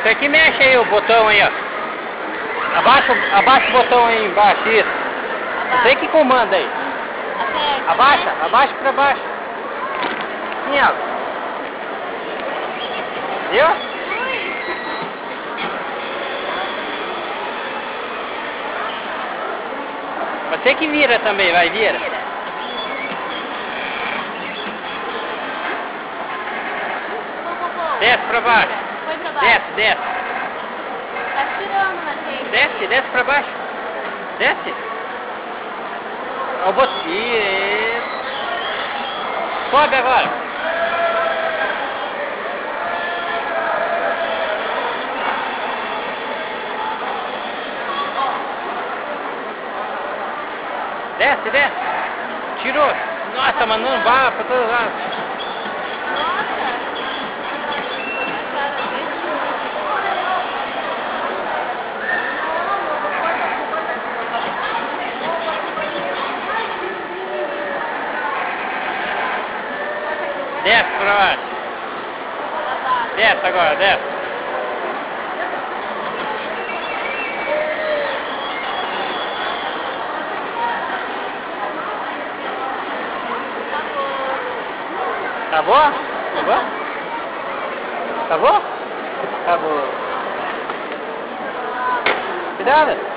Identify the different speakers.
Speaker 1: Você que mexe aí o botão aí, ó. Abaixa o botão aí embaixo, isso. Você que comanda aí. Abaixa pra baixo. Assim, ó. Viu? Você que vira também, vai, vira. Desce pra baixo.
Speaker 2: Foi pra baixo.
Speaker 1: Desce.
Speaker 2: Tá tirando, Matheus.
Speaker 1: Desce pra baixo. Desce. Ó o botão. Sobe agora. Desce. Tirou. Nossa, tá mandando bala pra todos os lados. Desce pra baixo. Desce agora, desce. Acabou? Acabou? Acabou. Cuidado.